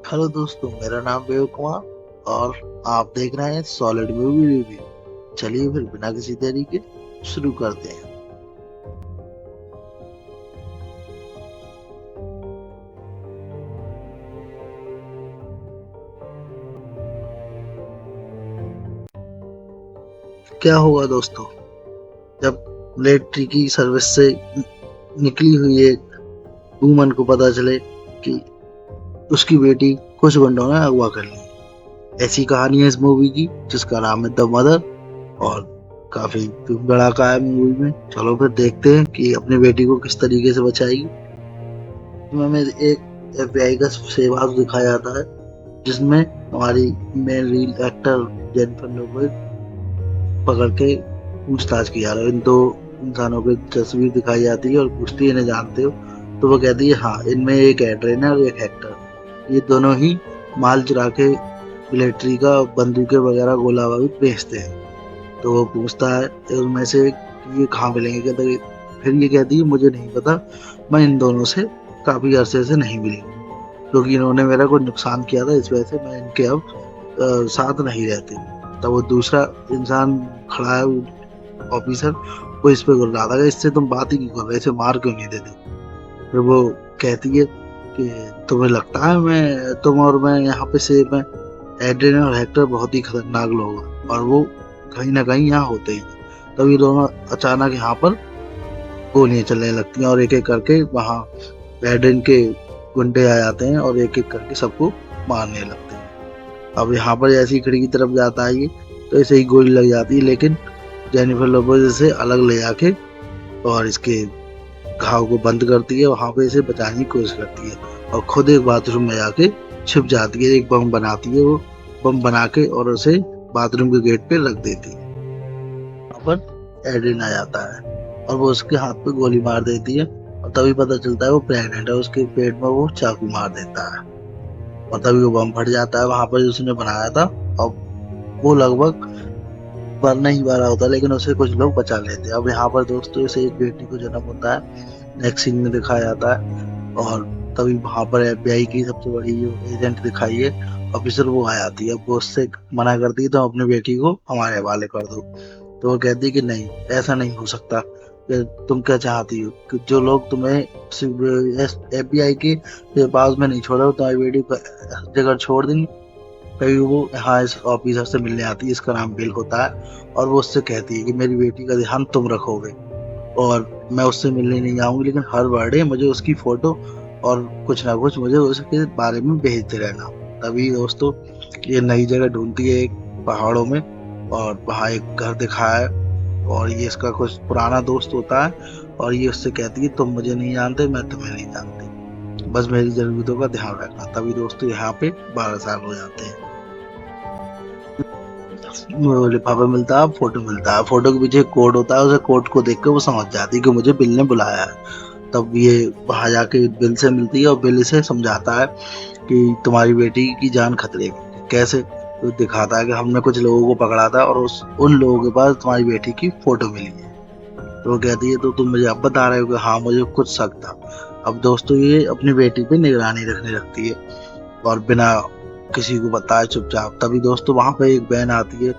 Hello दोस्तों, मेरा नाम विवेक कुमार और आप देख रहे हैं सॉलिड मूवी रिव्यू। चलिए फिर बिना किसी देरी के शुरू करते हैं। क्या होगा दोस्तों, जब मिलिट्री की सर्विस से निकली हुई एक वूमन को पता चले कि उसकी बेटी कुछ गुंडों ने अगवा कर ली। ऐसी कहानी है इस मूवी की, जिसका नाम है द मदर। और काफी बड़ा का है मूवी में। चलो फिर देखते हैं कि अपनी बेटी को किस तरीके से बचाएगी। में एक एफबीआई का सेवा दिखाया जाता है, जिसमें हमारी main reel actor Jennifer Lopez पकड़ के पूछताछ की जा रही है। इन दो इंसानों की तस्वीर दिखाई जाती है और पूछती है, इन्हें जानते हो? तो वो कहती है हाँ, इनमें एक एड्रेन है और एक हेक्टर। ये दोनों ही माल चुरा के मिलिट्री का बंदूकें वगैरह गोला बारूद बेचते हैं। तो वो पूछता है उनमें से कि ये कहाँ मिलेंगे। कहता है, फिर ये कहती है मुझे नहीं पता, मैं इन दोनों से काफी अरसे से नहीं मिली, क्योंकि इन्होंने मेरा कोई नुकसान किया था, इस वजह से मैं इनके अब साथ नहीं रहती। तब वो दूसरा इंसान खड़ा है, ऑफिसर, वो इस पे बोल रहा था कि इससे तुम बात ही क्यों कर रहे, इसे मार क्यों नहीं देते। फिर वो कहती है कि तुम्हें लगता है मैं तुम और मैं यहाँ पे सेफ हैं? एड्रिन और हेक्टर बहुत ही खतरनाक लोग हैं और वो कहीं ना कहीं यहाँ होते ही हैं। तभी दोनों अचानक यहाँ पर गोलियां चलने लगती हैं और एक एक करके वहाँ एड्रिन के गुंडे आ जाते हैं और एक एक करके सबको मारने लगते हैं। अब यहाँ पर जैसे ही खिड़की की तरफ जाता है ये, तो ऐसे ही गोली लग जाती है, लेकिन जेनिफर लोपेज इसे अलग ले जाके और इसके घाव को बंद करती है। वहां पे इसे बचाने की कोशिश करती है और खुद एक बाथरूम में जाके छिप जाती है। एक बम बनाती है वो, बम बना के और उसे बाथरूम के गेट पे रख देती है। वहां पर एड्रिन आ जाता है और वो उसके हाथ पे गोली मार देती है और तभी पता चलता है वो प्रेग्नेंट है। उसके पेट में वो चाकू मार देता है और तभी वो बम फट जाता है वहां पर जो उसने बनाया था। और वो लगभग मरने ही वाला होता है, लेकिन उसे कुछ लोग बचा लेते हैं। अब यहाँ पर दोस्तों से एक बेटी को जन्म होता है, नेक्स्ट सीन में दिखाया जाता है। और तभी वहां पर एफबीआई की सबसे बड़ी जो एजेंट दिखाई है, ऑफिसर, वो आ जाती है। अब वो उससे मना करती है, तो अपनी बेटी को हमारे हवाले कर दो। तो वो कहती है कि नहीं, ऐसा नहीं हो सकता। कि तुम क्या चाहती हो कि जो लोग तुम्हें एफबीआई के पास में नहीं छोड़ा, तुम्हारी बेटी को जगह छोड़ देंगे। तभी वो यहाँ इस ऑफिसर से मिलने आती है, इसका नाम बिल होता है। और वो उससे कहती है कि मेरी बेटी का ध्यान तुम रखोगे और मैं उससे मिलने नहीं आऊंगी, लेकिन हर बर्थडे मुझे उसकी फोटो और कुछ ना कुछ मुझे उसके बारे में भेजते रहना। तभी दोस्तों ये नई जगह ढूंढती है एक पहाड़ों में, और वहाँ एक घर दिखाया है और ये इसका कुछ पुराना दोस्त होता है। और ये उससे कहती है तुम मुझे नहीं जानते, मैं तुम्हें नहीं जानती, बस मेरी जरूरतों का ध्यान रखना। तभी दोस्तों यहाँ पे 12 साल हो जाते हैं। वो लिफाफा मिलता है, फोटो मिलता है, फोटो के पीछे कोड होता है। उसे कोड को देख के वो समझ जाती है कि मुझे बिल ने बुलाया है। तब ये वहां जाके बिल से मिलती है और बिल इसे समझाता है कि तुम्हारी बेटी की जान खतरे में। कैसे? तो दिखाता है कि हमने कुछ लोगों को पकड़ा था और उस उन लोगों के पास तुम्हारी बेटी की फोटो मिली है। तो वो कहती है तो तुम मुझे अब बता रहे हो कि हाँ, मुझे कुछ शक था। अब दोस्तों ये अपनी बेटी पे निगरानी रखने लगती है और बिना किसी को बताए चुपचाप। तभी दोस्तों वहां पे एक वैन आती है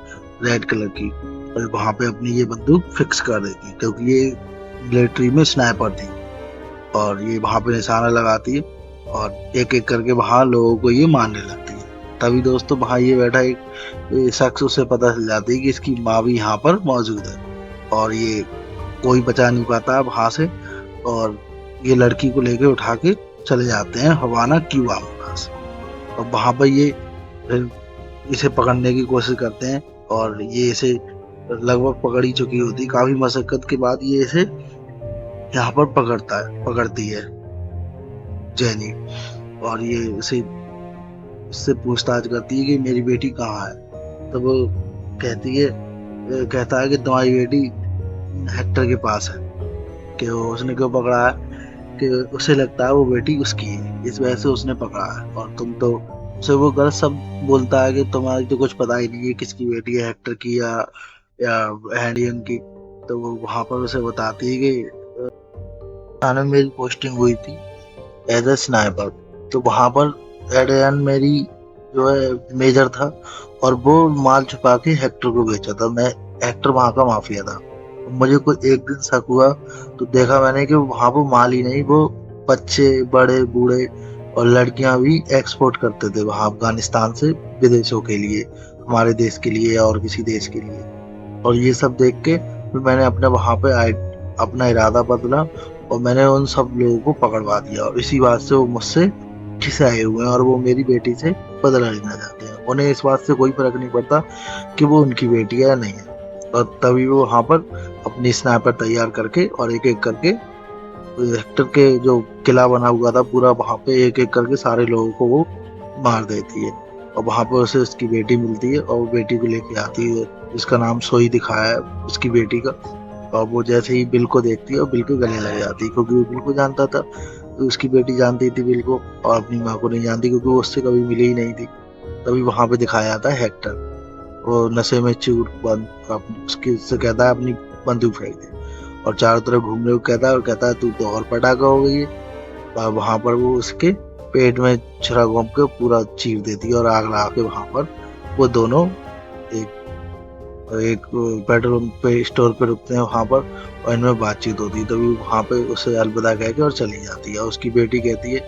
रेड कलर की, और वहां पे अपनी ये बंदूक फिक्स कर देती है, क्योंकि ये मिलिट्री में स्नाइपर थी। और ये वहां पे निशाना लगाती है और एक एक करके वहां लोगों को ये मारने लगती है। तभी दोस्तों वहां ये बैठा एक शख्स, उसे पता चल जाती है कि इसकी माँ भी यहाँ पर मौजूद है। और ये कोई बचा नहीं पाता वहां से, और ये लड़की को लेके उठा के चले जाते हैं हवाना क्यूबा में पास। और वहां पर ये फिर इसे पकड़ने की कोशिश करते हैं और ये इसे लगभग पकड़ ही चुकी होती। काफी मशक्कत के बाद ये इसे यहाँ पर पकड़ती है जैनी। और ये इसे इससे पूछताछ करती है कि मेरी बेटी कहाँ है। तो वो कहता है कि तुम्हारी बेटी हेक्टर के पास है। कि वो उसने क्यों पकड़ा है, कि उसे लगता है वो बेटी उसकी है, इस वजह से उसने पकड़ा है। और तुम तो उसे वो गलत सब बोलता है कि तुम्हारी तो कुछ पता ही नहीं है किसकी बेटी है, हेक्टर की या हैंडियन की। तो वो वहां पर उसे बताती है कि थाने में मेरी पोस्टिंग हुई थी एज ए स्नाइपर। तो वहां पर एडरियन मेरी जो है मेजर था, और वो माल छुपा के हेक्टर को बेचा था। मैं हेक्टर वहां का माफिया था। मुझे कोई एक दिन शक हुआ, तो देखा मैंने कि वहां वो माल ही नहीं, वो बच्चे, बड़े बूढ़े और लड़कियां भी एक्सपोर्ट करते थे वहां अफगानिस्तान से विदेशों के लिए, हमारे देश के लिए या और किसी देश के लिए। और ये सब देख के फिर मैंने अपने वहां पे अपना इरादा बदला, और मैंने उन सब लोगों को पकड़वा दिया, और इसी बात से वो मुझसे खिंचाए हुए हैं, और वो मेरी बेटी से बदला लेना चाहते हैं। उन्हें इस बात से कोई फर्क नहीं पड़ता कि वो उनकी बेटी है या नहीं है। और तभी वो वहां पर अपनी स्नाइपर तैयार करके और एक एक करके हेक्टर के जो किला बना हुआ था पूरा, वहां पे एक एक करके सारे लोगों को वो मार देती है। और वहां पर उसे उसकी बेटी मिलती है, और वो बेटी को लेके आती है, जिसका नाम सोई दिखाया है उसकी बेटी का। और वो जैसे ही बिल को देखती है और बिल के गले लग जाती है, क्योंकि वो बिल को जानता था, तो उसकी बेटी जानती थी बिल को, और अपनी माँ को नहीं जानती, क्योंकि वो उससे कभी मिली ही नहीं थी। तभी वहां पे दिखाया जाता है हेक्टर, वो नशे में चूर बंद उसके से कहता है अपनी बंदूक फेंक दे, और चारों तरफ घूमने को कहता है, और कहता है तू तो और पटाखा हो गई है। और वहां पर वो उसके पेट में छुरा घोंप के पूरा चीर देती है, और आग लगा के वहां पर वो दोनों एक एक पेट्रोल पे स्टोर पे रुकते हैं वहां पर, और इनमें बातचीत होती है। तभी वहां पे उसे अलविदा कह के और चली जाती है। उसकी बेटी कहती है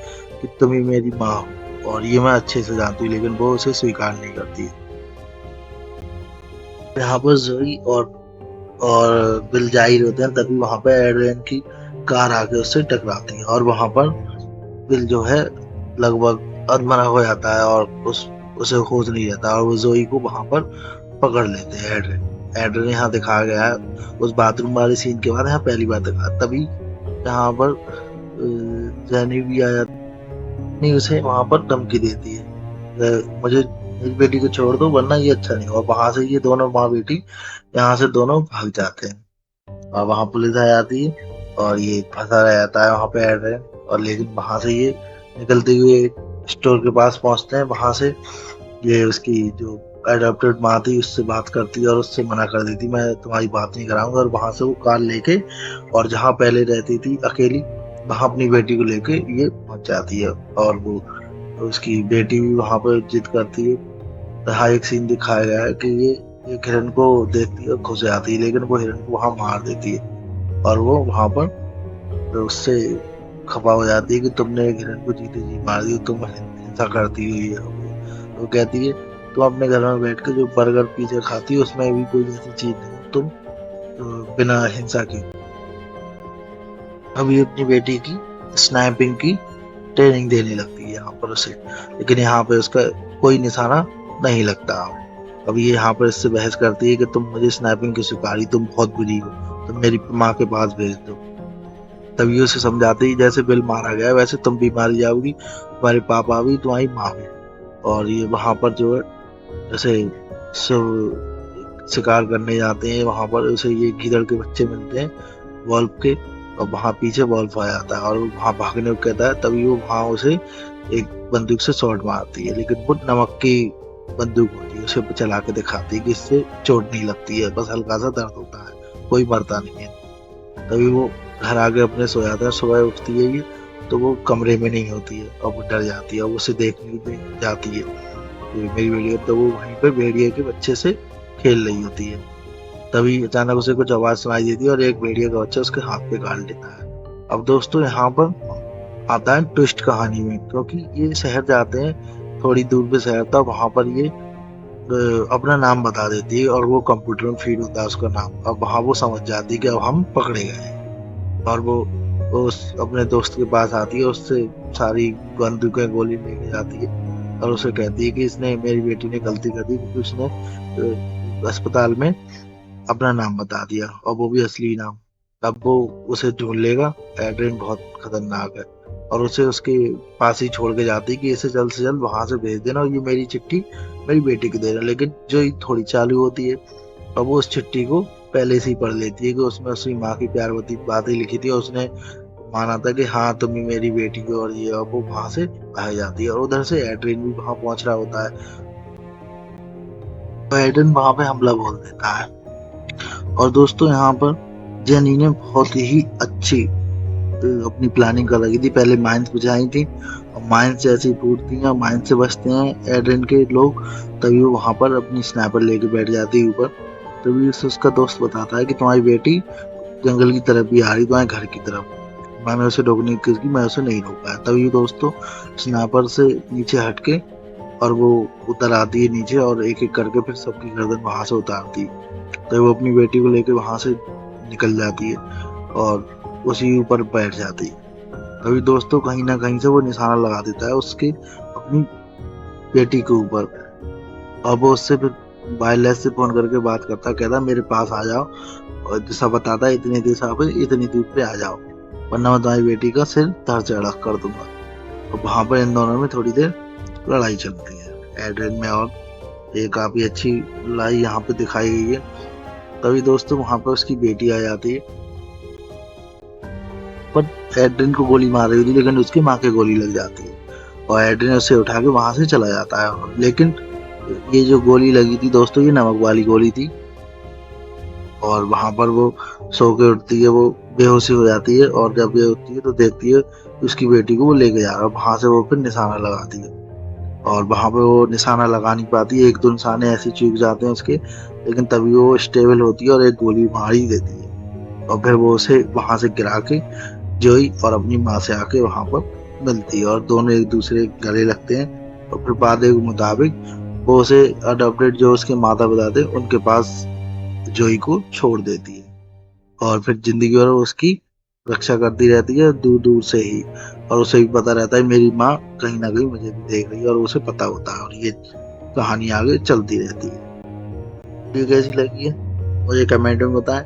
कि तुम ही मेरी माँ हो, और ये मैं अच्छे से जानती हूँ, लेकिन वो उसे स्वीकार नहीं करती है। यहाँ पर जोई और बिल जाहिर होते हैं, तभी वहां पर एड्रियन की कार आके उससे टकराती है, और वहां पर बिल जो है लगभग अधमरा हो जाता है, और उसे होश नहीं रहता, और वो जोई को वहां पर पकड़ लेते हैं एड्रियन। एड्रियन यहाँ दिखाया गया है उस बाथरूम वाले सीन के बाद, यहाँ पहली बार दिखा, तभी यहाँ पर जैनी भी आ जाती नहीं, उसे वहां पर धमकी देती है, मुझे मेरी बेटी को छोड़ दो वरना ये अच्छा नहीं। और वहां से ये दोनों माँ बेटी यहाँ से दोनों भाग जाते हैं, और वहां पुलिस आ जाती है, और ये फंसा रह जाता है वहां पे एड्रियन। और लेकिन वहां से ये निकलते हुए स्टोर के पास पहुंचते हैं, वहां से ये उसकी जो एडॉप्टेड माँ थी उससे बात करती है, और उससे मना कर देती, मैं तुम्हारी बात नहीं कराऊंगा। और वहां से वो कार लेके, और जहाँ पहले रहती थी अकेली, वहां अपनी बेटी को लेके ये पहुंच जाती है। और वो उसकी बेटी भी वहां पर जिद करती है। यहाँ एक सीन दिखाया गया है कि ये एक हिरन को देखती है, खुश हो जाती है, लेकिन वो हिरन को वहां मार देती है, और वो वहां पर तो उससे खफा हो जाती है कि तुमने एक हिरन को जीते जी मार दी, तुम हिंसा करती हुई है। वो कहती है तुम अपने घर में बैठ के जो बर्गर पिज्जा खाती हो उसमें भी कोई ऐसी चीज नहीं, तुम बिना हिंसा के। अभी अपनी बेटी की स्नाइपिंग की ट्रेनिंग देने लगती है यहाँ पर उसे, लेकिन यहाँ पे उसका कोई निशाना नहीं लगता। अब ये यहाँ पर इससे बहस करती है कि तुम मुझे स्नाइपिंग की सिखाई, तुम बहुत बुरी हो, तुम मेरी माँ के पास भेज दो। तभी उसे समझाते ही जैसे बिल मारा गया वैसे तुम भी मारी जाओगी, तुम्हारे पापा भी तुम्हारी माँ भी। और ये वहां पर जो है जैसे सब शिकार करने जाते हैं, वहां पर उसे ये गीदड़ के बच्चे मिलते हैं वॉल्फ के, और वहां पीछे वॉल्फ आ जाता है और वहां भागने को कहता है। तभी वो वहां उसे एक बंदूक से शॉट मारती है, लेकिन वो नमक की बंदूक होती है, उसे चला के दिखाती है कि इससे चोट नहीं लगती है, बस हल्का सा दर्द होता है, कोई मरता नहीं है। तभी वो घर आके अपने सो जाता है। सुबह उठती है ये, तो वो कमरे में नहीं होती है, और वो डर जाती है, और उसे देखने जाती है मेरी बेटी, तो वो वहीं पे भेड़िए के बच्चे से खेल रही होती है। तभी अचानक उसे कुछ आवाज सुनाई देती है, और एक भेड़िए का बच्चा उसके हाथ पे काट लेता है। अब दोस्तों यहाँ पर आता है ट्विस्ट कहानी में, क्योंकि ये शहर जाते हैं, थोड़ी दूर पे शहर था, वहां पर ये अपना नाम बता देती है, और वो कंप्यूटर में फीड होता है उसका नाम। अब वहां वो समझ जाती है कि अब हम पकड़े गए हैं, और वो उस अपने दोस्त के पास आती है, उससे सारी बंदूकें गोली लेके जाती है, और उसे कहती है कि इसने मेरी बेटी ने गलती कर दी, क्योंकि उसने अस्पताल में अपना नाम बता दिया, और वो भी असली नाम। अब वो उसे ढूंढ लेगा, एड्रियन बहुत खतरनाक है, और उसे उसके पास ही छोड़ के जाती है कि इसे जल्द से जल्द वहां से भेज देना, और ये मेरी चिट्ठी मेरी बेटी को देना। लेकिन जो ही थोड़ी चालू होती है, अब वो उस चिट्ठी को पहले से ही पढ़ लेती है कि उसमें उसकी माँ की प्यारवती बातें लिखी थी, और उसने माना था कि हाँ तुम ही मेरी बेटी हो, और ये अब वो वहां से भाग जाती है, और उधर से एड्रियन भी वहां पहुंच रहा होता है, तो एड्रियन वहां पे हमला बोल देता है। और दोस्तों यहाँ पर जेनी ने बहुत ही अच्छी अपनी प्लानिंग कर रखी थी, पहले माइंस बुझाई थी, माइन से ऐसी फूटती हैं, माइन से बचते हैं एड्रिन के लोग, तभी वो वहां पर अपनी स्नाइपर लेके बैठ जाती है ऊपर। तभी उसका दोस्त बताता है कि तुम्हारी बेटी जंगल की तरफ भी आ रही, तुम्हारे घर की तरफ। मैंने उसे रोकने की कोशिश की, मैं उसे नहीं रोक पाया। तभी दोस्तों स्नाइपर से नीचे हटके और वो उतर आती है नीचे और एक एक करके फिर सबकी गर्दन वहां से उतारती है। तो वो अपनी बेटी को लेकर वहां से निकल जाती है और उसी ऊपर बैठ जाती है। तभी दोस्तों कहीं ना कहीं से वो निशाना लगा देता है उसके अपनी बेटी के ऊपर, और वो उससे फिर वायरलेस से फोन करके बात करता, कहता मेरे पास आ जाओ, और दिशा बताता है इतनी दिशा पे इतनी दूर पे आ जाओ, वरना मैं तुम्हारी बेटी का सिर धड़ से अलग कर दूंगा। और वहां पर इन दोनों में थोड़ी देर लड़ाई चलती है एड्रिन में, और ये काफी अच्छी लड़ाई यहाँ पे दिखाई गई है। तभी दोस्तों वहां पर उसकी बेटी आ जाती है, पर एड्रिन को गोली मार रही थी लेकिन उसकी माँ के गोली लग जाती है और एड्रिन उसे उठा के वहां से चला जाता है। लेकिन ये जो गोली लगी थी दोस्तों, ये नमक वाली गोली थी, और वहां पर वो सो के उठती है, वो बेहोशी हो जाती है, और जब ये उठती है तो देखती है उसकी बेटी को वो लेके जा रहा है। वहां से वो फिर निशाना लगाती है, और वहां पे वो निशाना लगा नहीं पाती, एक दो निशाने ऐसे चूक जाते हैं उसके, लेकिन तभी वो स्टेबल होती है और एक गोली मार ही देती है। और फिर वो उसे वहां से गिरा के जोई और अपनी माँ से आके वहां पर मिलती है, और दोनों एक दूसरे के गले लगते हैं। और फिर वादे के मुताबिक वो उसे अडॉप्टेड जो उसके माता पिता थे उनके पास जोई को छोड़ देती है, और फिर जिंदगी भर उसकी रक्षा करती रहती है दूर दूर से ही। और उसे भी पता रहता है मेरी माँ कहीं ना कहीं मुझे भी देख रही है, और उसे पता होता है, और ये कहानी आगे चलती रहती है। वीडियो कैसी लगी है मुझे कमेंट में बताएं,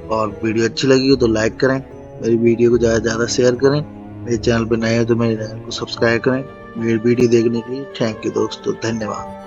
और वीडियो अच्छी लगी हो तो लाइक करें, मेरी वीडियो को ज़्यादा से ज़्यादा शेयर करें। मेरे चैनल पर नए हैं तो मेरे चैनल को सब्सक्राइब करें। मेरी वीडियो देखने के लिए थैंक यू दोस्तों, धन्यवाद।